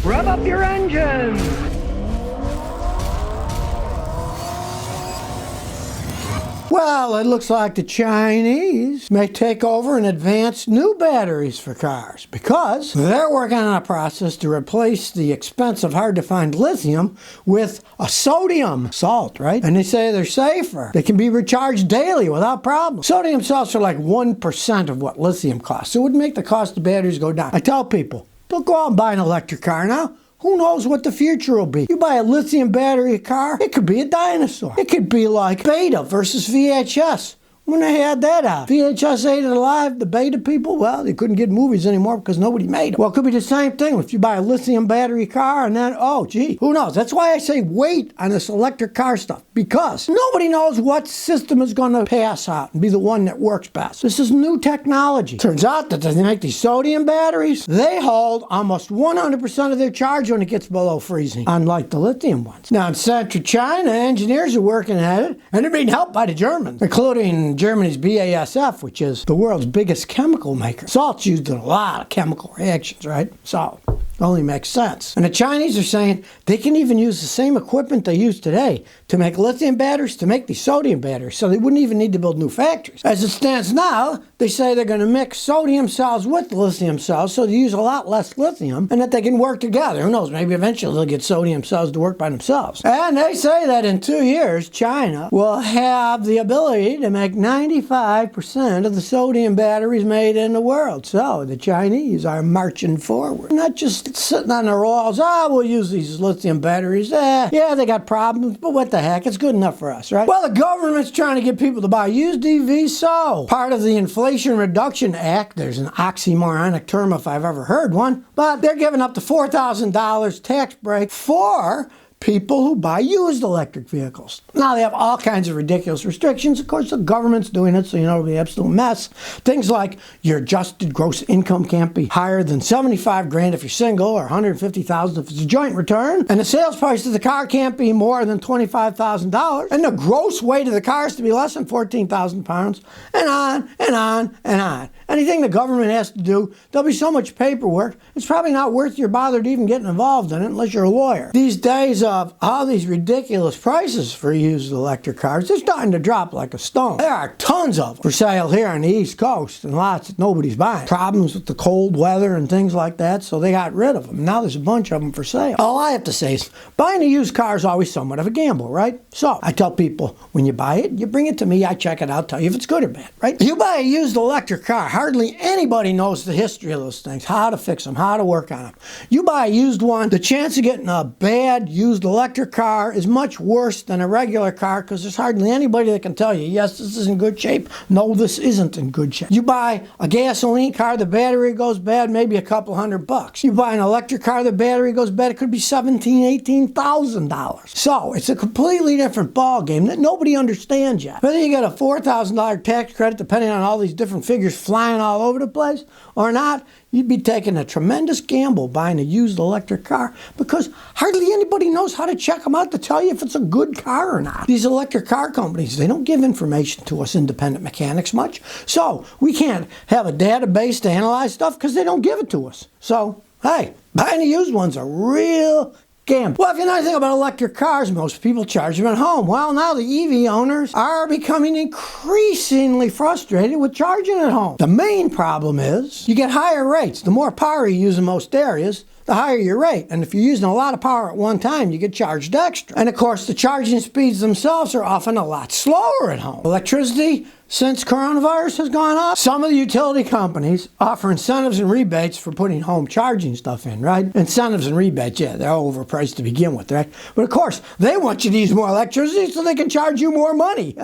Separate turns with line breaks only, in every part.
Rev up your engines!
Well, it looks like the Chinese may take over and advance new batteries for cars because they're working on a process to replace the expensive, hard-to-find lithium with a sodium salt, right? And they say they're safer. They can be recharged daily without problem. Sodium salts are like 1% of what lithium costs. So it would make the cost of batteries go down. I tell people, don't go out and buy an electric car now. Who knows what the future will be? You buy a lithium battery car, it could be a dinosaur. It could be like Beta versus VHS. When they had that out, VHS ate it alive. The Beta people, well, they couldn't get movies anymore because nobody made them. Well, it could be the same thing if you buy a lithium battery car and then, oh, gee, who knows? That's why I say wait on this electric car stuff, because nobody knows what system is going to pass out and be the one that works best. This is new technology. Turns out that they make these sodium batteries, they hold almost 100% of their charge when it gets below freezing, unlike the lithium ones. Now, in central China, engineers are working at it, and they're being helped by the Germans, including Germany's BASF, which is the world's biggest chemical maker. Salt's used in a lot of chemical reactions, right? Salt. Only makes sense. And the Chinese are saying they can even use the same equipment they use today to make lithium batteries, to make these sodium batteries, so they wouldn't even need to build new factories. As it stands now, they say they're going to mix sodium cells with lithium cells, so they use a lot less lithium, and that they can work together. Who knows, maybe eventually they'll get sodium cells to work by themselves. And they say that in 2 years, China will have the ability to make 95% of the sodium batteries made in the world. So the Chinese are marching forward. Not just sitting on their walls, we'll use these lithium batteries. Yeah, they got problems, but what the heck? It's good enough for us, right? Well, the government's trying to get people to buy used EVs, so part of the Inflation Reduction Act, there's an oxymoronic term if I've ever heard one, but they're giving up to $4,000 tax break for people who buy used electric vehicles. Now, they have all kinds of ridiculous restrictions. Of course, the government's doing it, so you know it'll be an absolute mess. Things like your adjusted gross income can't be higher than $75,000 if you're single, or $150,000 if it's a joint return. And the sales price of the car can't be more than $25,000. And the gross weight of the car is to be less than 14,000 pounds. And on, and on, and on. Anything the government has to do, there'll be so much paperwork, it's probably not worth your bother to even getting involved in it unless you're a lawyer. These days of all these ridiculous prices for used electric cars, they're starting to drop like a stone. There are tons of them for sale here on the East Coast and lots that nobody's buying. Problems with the cold weather and things like that, so they got rid of them. Now there's a bunch of them for sale. All I have to say is buying a used car is always somewhat of a gamble, right? So I tell people, when you buy it, you bring it to me, I check it out, tell you if it's good or bad, right? You buy a used electric car, hardly anybody knows the history of those things, how to fix them, how to work on them. You buy a used one, the chance of getting a bad used electric car is much worse than a regular car because there's hardly anybody that can tell you, yes, this is in good shape, no, this isn't in good shape. You buy a gasoline car, the battery goes bad, maybe a couple $100. You buy an electric car, the battery goes bad, it could be $17,000, $18,000. So it's a completely different ball game that nobody understands yet. Whether you get a $4,000 tax credit, depending on all these different figures flying all over the place, or not, you'd be taking a tremendous gamble buying a used electric car because hardly anybody knows how to check them out to tell you if it's a good car or not. These electric car companies, they don't give information to us independent mechanics much, so we can't have a database to analyze stuff because they don't give it to us. So, hey, buying a used one's a real gamble. Well, if you know anything about electric cars, most people charge them at home. Well, now the EV owners are becoming increasingly frustrated with charging at home. The main problem is you get higher rates. The more power you use in most areas, the higher your rate. And if you're using a lot of power at one time, you get charged extra. And of course, the charging speeds themselves are often a lot slower at home. Electricity, since coronavirus has gone up, some of the utility companies offer incentives and rebates for putting home charging stuff in, right? Incentives and rebates, yeah, they're overpriced to begin with, right? But of course, they want you to use more electricity so they can charge you more money.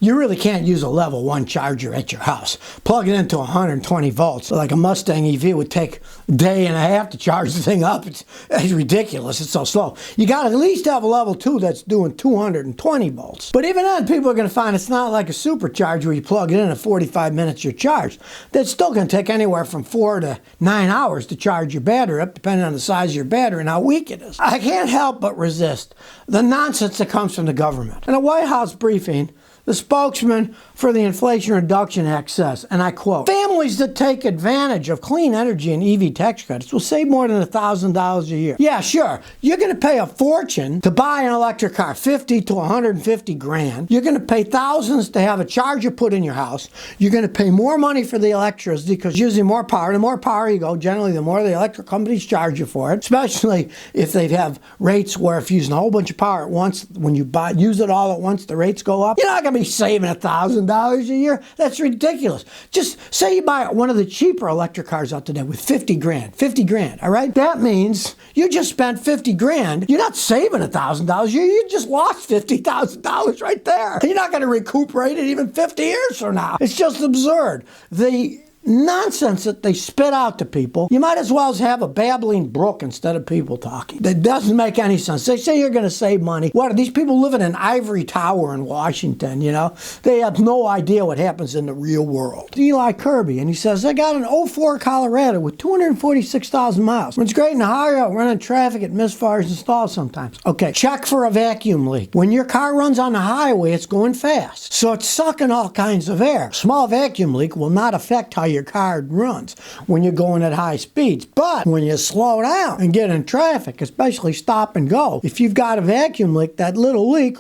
You really can't use a level 1 charger at your house. Plug it into 120 volts. Like a Mustang EV would take a day and a half to charge the thing up. It's ridiculous. It's so slow. You got to at least have a level 2 that's doing 220 volts. But even then, people are going to find it's not like a supercharger where you plug it in and 45 minutes you're charged. That's still going to take anywhere from 4 to 9 hours to charge your battery up, depending on the size of your battery and how weak it is. I can't help but resist the nonsense that comes from the government. In a White House briefing, The spokesman for the Inflation Reduction Act says, and I quote, "Families that take advantage of clean energy and EV tax credits will save more than $1,000 a year." Yeah, sure. You're going to pay a fortune to buy an electric car, 50 to 150 grand. You're going to pay thousands to have a charger put in your house. You're going to pay more money for the electricity because you're using more power. The more power you go, generally the more the electric companies charge you for it, especially if they have rates where if you're using a whole bunch of power at once, when you use it all at once, the rates go up. You're not going to be saving $1,000 a year. That's ridiculous. Just say you buy one of the cheaper electric cars out today with 50 grand, all right? That means you just spent 50 grand. You're not saving $1,000 a year. You just lost $50,000 right there. You're not going to recuperate it even 50 years from now. It's just absurd. The nonsense that they spit out to people, you might as well have a babbling brook instead of people talking. That doesn't make any sense. They say you're going to save money. What, are these people living in an ivory tower in Washington, you know? They have no idea what happens in the real world. Eli Kirby, and he says, "I got an '04 Colorado with 246,000 miles. When it's great in Ohio, running traffic at misfires and stalls sometimes." Okay, check for a vacuum leak. When your car runs on the highway, it's going fast, so it's sucking all kinds of air. Small vacuum leak will not affect how your car runs when you're going at high speeds. But when you slow down and get in traffic, especially stop and go, if you've got a vacuum leak, that little leak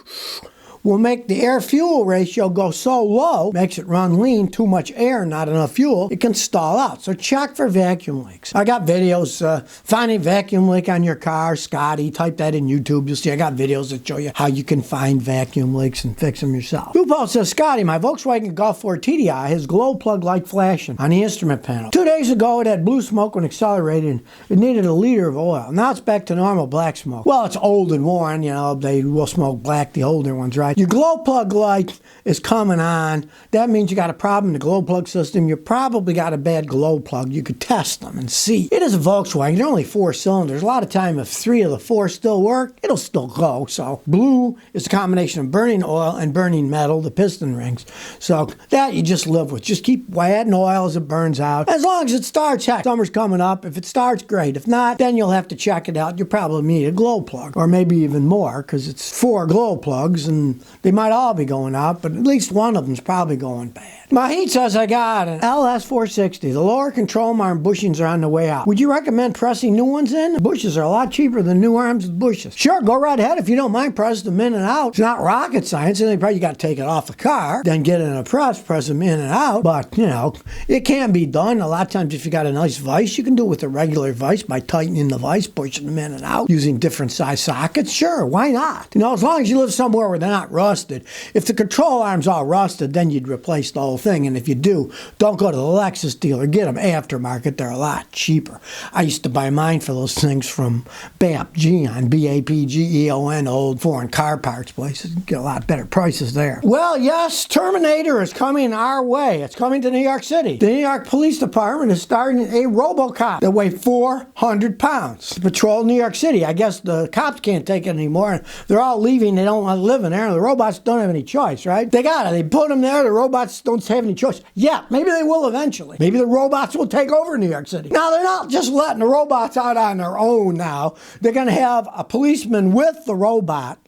will make the air-fuel ratio go so low, makes it run lean, too much air, not enough fuel, it can stall out. So check for vacuum leaks. I got videos, finding vacuum leak on your car, Scotty, type that in YouTube, you'll see I got videos that show you how you can find vacuum leaks and fix them yourself. Dupaul says, "Scotty, my Volkswagen Golf 4 TDI has glow plug light flashing on the instrument panel. 2 days ago it had blue smoke when accelerated and it needed a liter of oil. Now it's back to normal black smoke." Well, it's old and worn, you know, they will smoke black, the older ones, right? Your glow plug light is coming on. That means you got a problem in the glow plug system. You probably got a bad glow plug. You could test them and see. It is a Volkswagen. They're only 4 cylinders. A lot of time, if 3 of the 4 still work, it'll still go. So blue is a combination of burning oil and burning metal, the piston rings. So that you just live with. Just keep adding oil as it burns out. As long as it starts, heck, summer's coming up. If it starts, great. If not, then you'll have to check it out. You probably need a glow plug, or maybe even more, because it's 4 glow plugs and they might all be going out, but at least one of them's probably going bad. Mahit says, "I got an LS460. The lower control arm bushings are on the way out. Would you recommend pressing new ones in? The bushes are a lot cheaper than new arms with bushes." Sure, go right ahead if you don't mind pressing them in and out. It's not rocket science, and you got to take it off the car, then get in a press them in and out. But, you know, it can be done. A lot of times if you got a nice vise, you can do it with a regular vise by tightening the vise, pushing them in and out, using different size sockets. Sure, why not? You know, as long as you live somewhere where they're not rusted. If the control arm's all rusted, then you'd replace the whole thing. And if you do, don't go to the Lexus dealer. Get them aftermarket. They're a lot cheaper. I used to buy mine for those things from BAPGEON, BAPGEON, old foreign car parts places. Get a lot better prices there. Well, yes, Terminator is coming our way. It's coming to New York City. The New York Police Department is starting a Robocop that weighs 400 pounds to patrol New York City. I guess the cops can't take it anymore. They're all leaving. They don't want to live in there. The robots don't have any choice, right? They got it. They put them there. The robots don't have any choice. Yeah, maybe they will eventually. Maybe the robots will take over New York City. Now, they're not just letting the robots out on their own now. They're going to have a policeman with the robot.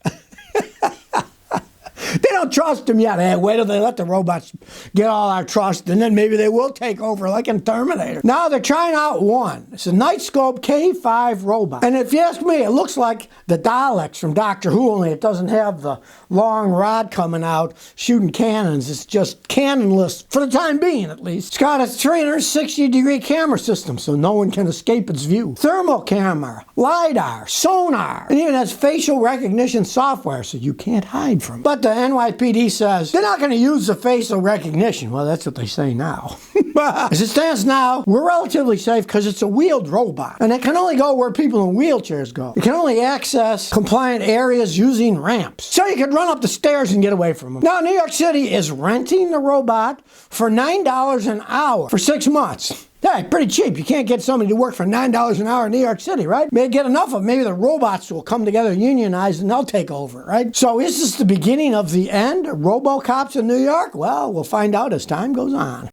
They don't trust him yet. Hey, wait till they let the robots get all our trust, and then maybe they will take over like in Terminator. Now they're trying out one. It's a Nightscope K5 robot. And if you ask me, it looks like the Daleks from Doctor Who, only it doesn't have the long rod coming out shooting cannons. It's just cannonless, for the time being at least. It's got a 360-degree camera system, so no one can escape its view. Thermal camera, LiDAR, sonar, and even has facial recognition software, so you can't hide from it. But the NYPD says they're not going to use the facial recognition. Well, that's what they say now. As it stands now, we're relatively safe because it's a wheeled robot. And it can only go where people in wheelchairs go. It can only access compliant areas using ramps. So you can run up the stairs and get away from them. Now, New York City is renting the robot for $9 an hour for 6 months. Hey, pretty cheap. You can't get somebody to work for $9 an hour in New York City, right? Maybe get enough of them. Maybe the robots will come together, unionize, and they'll take over, right? So is this the beginning of the end? Robocops in New York? Well, we'll find out as time goes on.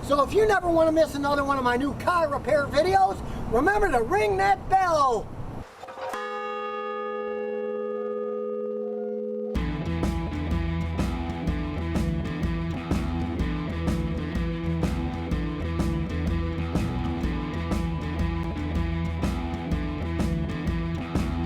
So if you never want to miss another one of my new car repair videos, remember to ring that bell.